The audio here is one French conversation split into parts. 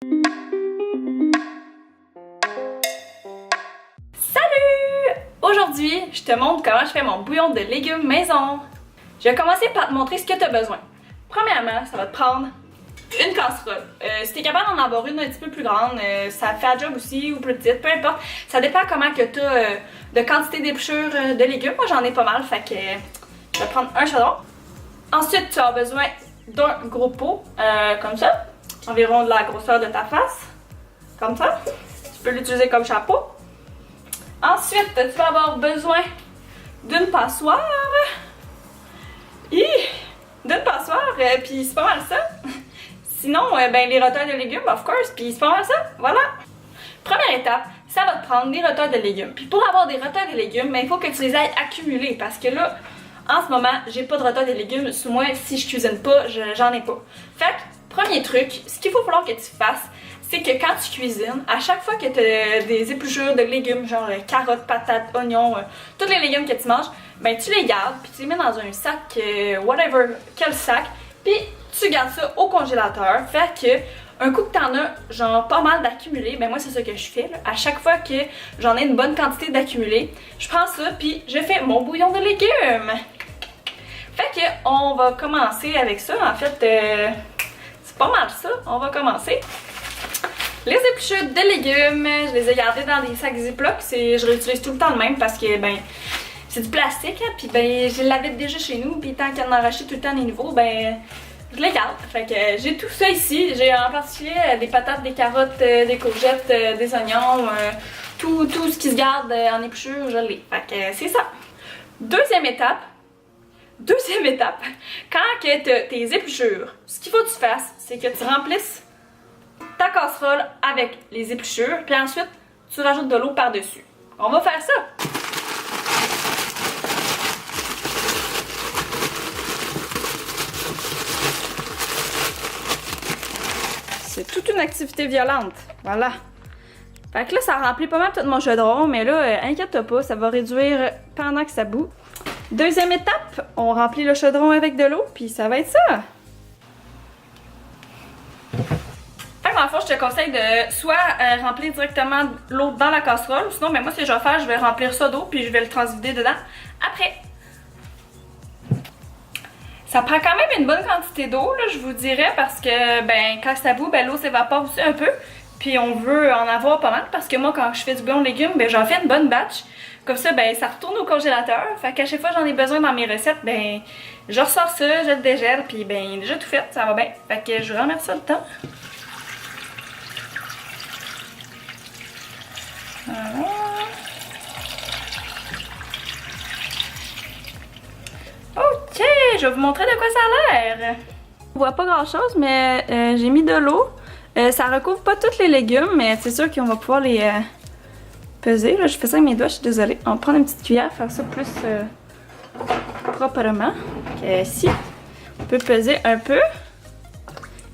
Salut! Aujourd'hui, je te montre comment je fais mon bouillon de légumes maison. Je vais commencer par te montrer ce que tu as besoin. Premièrement, ça va te prendre une casserole. Si tu es capable d'en avoir une un petit peu plus grande, ça fait la job aussi, ou plus petite, peu importe. Ça dépend comment que tu as de quantité d'épluchures de légumes. Moi, j'en ai pas mal, fait que je vais prendre un chaudron. Ensuite, tu as besoin d'un gros pot, comme ça, environ de la grosseur de ta face, comme ça. Tu peux l'utiliser comme chapeau. Ensuite, tu vas avoir besoin d'une passoire. D'une passoire, puis c'est pas mal ça. Sinon, ben les roteurs de légumes, of course, puis c'est pas mal ça. Voilà. Première étape, ça va te prendre des roteurs de légumes. Puis pour avoir des roteurs de légumes, ben, il faut que tu les ailles accumuler parce que là, en ce moment, j'ai pas de roteurs de légumes. Sous moi, si je cuisine pas, j'en ai pas. Fait que, premier truc, ce qu'il faut falloir que tu fasses, c'est que quand tu cuisines, à chaque fois que tu as des épluchures de légumes, genre carottes, patates, oignons, tous les légumes que tu manges, ben tu les gardes, puis tu les mets dans un sac, whatever, quel sac, puis tu gardes ça au congélateur. Fait que, un coup que t'en as, genre pas mal d'accumulé, ben moi c'est ça que je fais, là. À chaque fois que j'en ai une bonne quantité d'accumulé, je prends ça, puis je fais mon bouillon de légumes. Fait que, on va commencer avec ça, en fait, c'est pas mal ça, on va commencer. Les épluchures de légumes, je les ai gardées dans des sacs Ziploc. Je réutilise tout le temps le même parce que ben c'est du plastique, hein, puis ben je l'avais déjà chez nous, puis tant qu'à en racheter tout le temps des nouveaux, ben je les garde. Fait que j'ai tout ça ici. J'ai en particulier des patates, des carottes, des courgettes, des oignons, tout ce qui se garde en épluchures, je l'ai. Fait que c'est ça. Deuxième étape, quand que t'as tes épluchures, ce qu'il faut que tu fasses, c'est que tu remplisses ta casserole avec les épluchures, puis ensuite tu rajoutes de l'eau par-dessus. On va faire ça! C'est toute une activité violente, voilà. Fait que là, ça remplit pas mal tout mon chaudron, mais là, inquiète-toi pas, ça va réduire pendant que ça bout. Deuxième étape, on remplit le chaudron avec de l'eau, puis ça va être ça! Dans le fond, je te conseille de soit remplir directement l'eau dans la casserole, ou sinon, ben moi, ce que je vais faire, je vais remplir ça d'eau, puis je vais le transvider dedans après. Ça prend quand même une bonne quantité d'eau, là, je vous dirais, parce que ben quand ça bout, ben l'eau s'évapore aussi un peu, puis on veut en avoir pas mal, parce que moi, quand je fais du bouillon de légumes, ben j'en fais une bonne batch. Comme ça, ben ça retourne au congélateur, fait qu'à chaque fois j'en ai besoin dans mes recettes, ben je ressors ça, je le dégèle, puis ben déjà tout fait, ça va bien. Fait que je remercie ça le temps. Voilà. Ok, je vais vous montrer de quoi ça a l'air. On voit pas grand chose, mais j'ai mis de l'eau. Ça recouvre pas tous les légumes, mais c'est sûr qu'on va pouvoir les peser. Là, je fais ça avec mes doigts, je suis désolée. On va prendre une petite cuillère, faire ça plus proprement. Ok, ici, on peut peser un peu.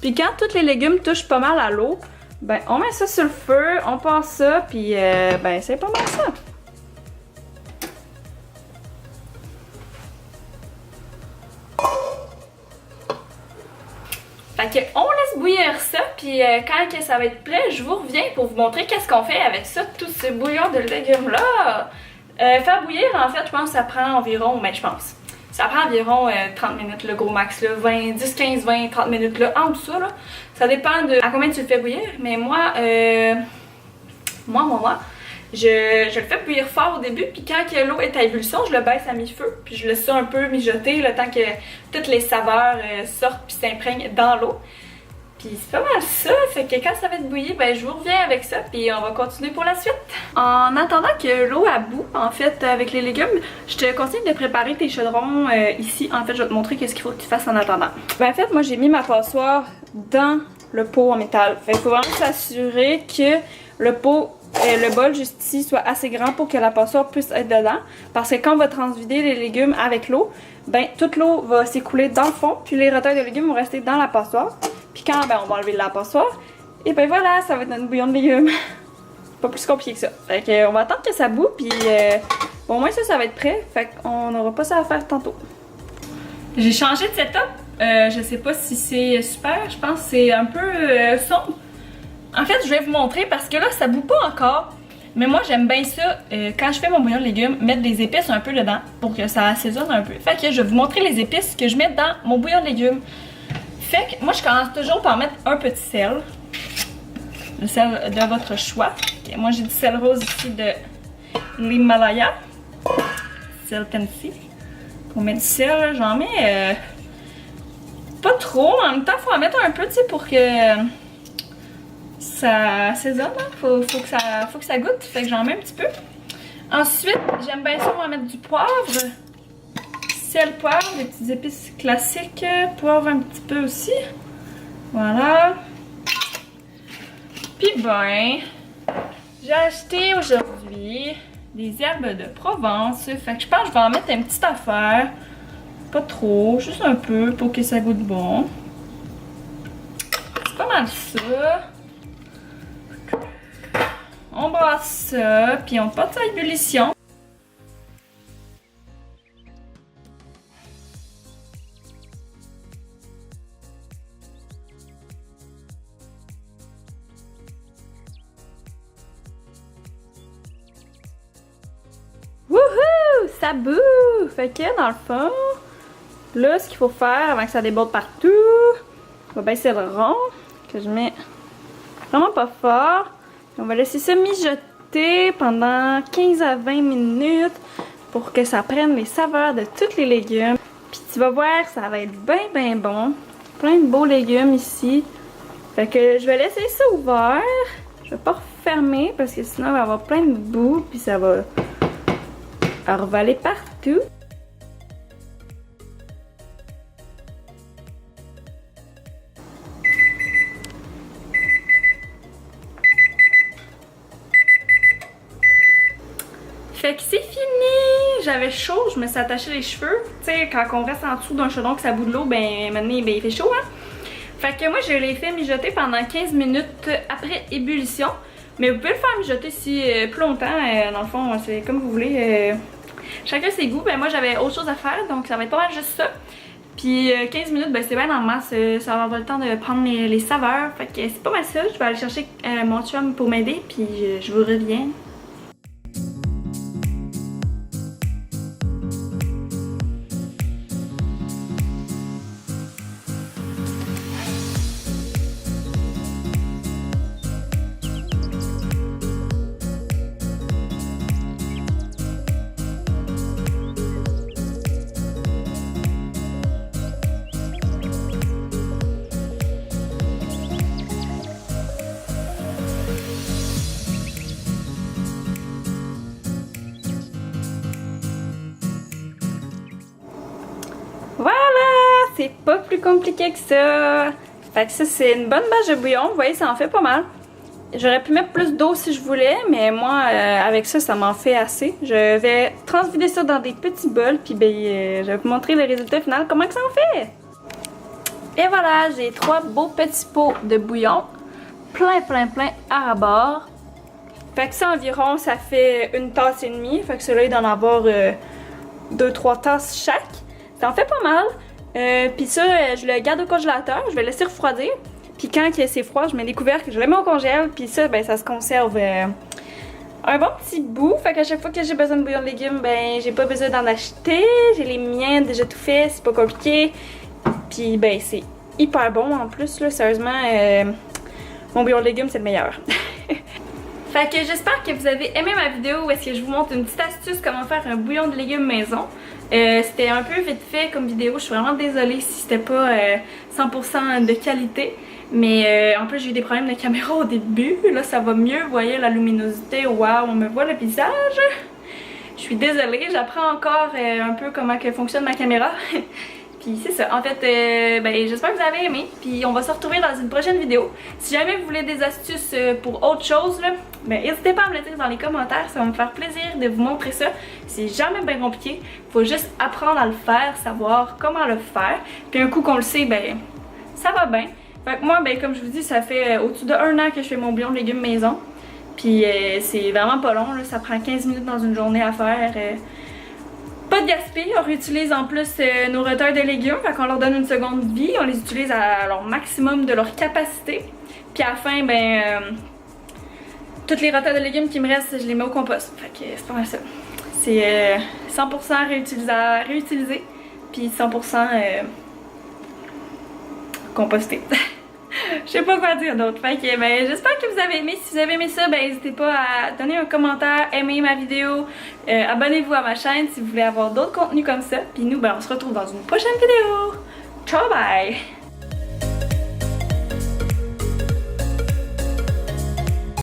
Puis quand tous les légumes touchent pas mal à l'eau, ben, on met ça sur le feu, on passe ça, puis ben, c'est pas mal ça. Fait que on laisse bouillir ça, puis quand que ça va être prêt, je vous reviens pour vous montrer qu'est-ce qu'on fait avec ça, tout ce bouillon de légumes-là. Faire bouillir, en fait, je pense que ça prend environ, ça prend environ 30 minutes, le gros max, là, 10, 15, 20, 30 minutes, là, en dessous, là. Ça dépend de à combien tu le fais bouillir, mais moi, je le fais bouillir fort au début, puis quand l'eau est à ébullition, je le baisse à mi-feu, puis je laisse ça un peu mijoter, le temps que toutes les saveurs sortent puis s'imprègnent dans l'eau. Puis c'est pas mal ça, fait que quand ça va être bouilli, ben je vous reviens avec ça, puis on va continuer pour la suite. En attendant que l'eau bout, en fait, avec les légumes, je te conseille de préparer tes chaudrons ici. En fait, je vais te montrer qu'est-ce qu'il faut que tu fasses en attendant. Ben en fait, moi j'ai mis ma passoire dans le pot en métal. Fait qu'il faut vraiment s'assurer que le pot, le bol juste ici soit assez grand pour que la passoire puisse être dedans. Parce que quand on va transvider les légumes avec l'eau, ben toute l'eau va s'écouler dans le fond, puis les retailles de légumes vont rester dans la passoire. Puis quand ben, on va enlever la passoire, et ben voilà, ça va être notre bouillon de légumes. Pas plus compliqué que ça. Fait qu'on va attendre que ça bout, puis au moins ça va être prêt. Fait qu'on n'aura pas ça à faire tantôt. J'ai changé de setup. Je sais pas si c'est super, je pense que c'est un peu sombre. En fait, je vais vous montrer parce que là, ça bout pas encore. Mais moi, j'aime bien ça, quand je fais mon bouillon de légumes, mettre des épices un peu dedans pour que ça assaisonne un peu. Fait que je vais vous montrer les épices que je mets dans mon bouillon de légumes. Fait que moi, je commence toujours par mettre un petit sel. Le sel de votre choix. Et moi, j'ai du sel rose ici de l'Himalaya. Sel Fancy. Pour mettre du sel, j'en mets pas trop. En même temps, il faut en mettre un peu, tu sais, pour que ça assaisonne. Hein? Faut que ça goûte. Fait que j'en mets un petit peu. Ensuite, j'aime bien ça, on va mettre du poivre. Sel, poivre, des petites épices classiques. Poivre un petit peu aussi. Voilà. Puis ben, j'ai acheté aujourd'hui des herbes de Provence. Fait que je pense que je vais en mettre une petite affaire. Pas trop, juste un peu pour que ça goûte bon. C'est pas mal ça. On brasse ça, puis on porte ça à ébullition. Wouhou! Ça boue! Fait que dans le fond, là, ce qu'il faut faire avant que ça déborde partout, on va baisser le rond, que je mets vraiment pas fort. On va laisser ça mijoter pendant 15 à 20 minutes pour que ça prenne les saveurs de tous les légumes. Puis tu vas voir, ça va être bien bon. Plein de beaux légumes ici. Fait que je vais laisser ça ouvert. Je vais pas refermer parce que sinon il va y avoir plein de boue puis ça va revaler partout. Fait que c'est fini! J'avais chaud, je me suis attaché les cheveux. Tu sais, quand on reste en dessous d'un chaudron que ça bout de l'eau, ben maintenant ben, il fait chaud, hein? Fait que moi, je l'ai fait mijoter pendant 15 minutes après ébullition. Mais vous pouvez le faire mijoter si plus longtemps. Dans le fond, c'est comme vous voulez. Chacun ses goûts. Ben moi, j'avais autre chose à faire, donc ça va être pas mal juste ça. Puis 15 minutes, ben c'est bien en masse. Ça va avoir le temps de prendre les saveurs. Fait que c'est pas mal ça. Je vais aller chercher mon chum pour m'aider, puis je vous reviens. Voilà, c'est pas plus compliqué que ça. Fait que ça, c'est une bonne bâche de bouillon. Vous voyez, ça en fait pas mal. J'aurais pu mettre plus d'eau si je voulais, mais moi, avec ça, ça m'en fait assez. Je vais transvider ça dans des petits bols, puis ben, je vais vous montrer le résultat final, comment que ça en fait. Et voilà, j'ai 3 beaux petits pots de bouillon. Plein à rabord. Fait que ça, environ, ça fait 1 tasse et demie. Fait que celui-là, il doit en avoir 2-3 tasses chaque. Ça en fait pas mal. Puis ça, je le garde au congélateur. Je vais le laisser refroidir. Puis quand c'est froid, je mets des couvercles, je le mets au congèle. Puis ça, ben ça se conserve un bon petit bout. Fait qu'à chaque fois que j'ai besoin de bouillon de légumes, ben j'ai pas besoin d'en acheter. J'ai les miens déjà tout fait, c'est pas compliqué. Puis ben c'est hyper bon en plus, là, sérieusement. Mon bouillon de légumes, c'est le meilleur. Fait que j'espère que vous avez aimé ma vidéo où est-ce que je vous montre une petite astuce comment faire un bouillon de légumes maison. C'était un peu vite fait comme vidéo, je suis vraiment désolée si c'était pas 100% de qualité. Mais en plus j'ai eu des problèmes de caméra au début, là ça va mieux, vous voyez la luminosité, waouh, on me voit le visage. Je suis désolée, j'apprends encore un peu comment que fonctionne ma caméra. Puis c'est ça, en fait, ben, j'espère que vous avez aimé, puis on va se retrouver dans une prochaine vidéo. Si jamais vous voulez des astuces pour autre chose, là, ben, n'hésitez pas à me le dire dans les commentaires, ça va me faire plaisir de vous montrer ça. C'est jamais bien compliqué, faut juste apprendre à le faire, savoir comment le faire. Puis un coup qu'on le sait, ben ça va bien. Fait que moi, ben, comme je vous dis, ça fait au-dessus de 1 an que je fais mon bouillon de légumes maison. Puis c'est vraiment pas long, là, ça prend 15 minutes dans une journée à faire. Pas de gaspille, on réutilise en plus nos retards de légumes, fait qu'on leur donne une seconde vie, on les utilise à leur maximum de leur capacité. Puis à la fin, ben, toutes les rotaires de légumes qui me restent, je les mets au compost. Fait que c'est pas mal ça. C'est 100% réutilisé, puis 100% composté. Je sais pas quoi dire d'autre. Fait que ben, j'espère que vous avez aimé. Si vous avez aimé ça, ben n'hésitez pas à donner un commentaire, aimer ma vidéo, abonnez-vous à ma chaîne si vous voulez avoir d'autres contenus comme ça. Puis nous, ben on se retrouve dans une prochaine vidéo. Ciao, bye!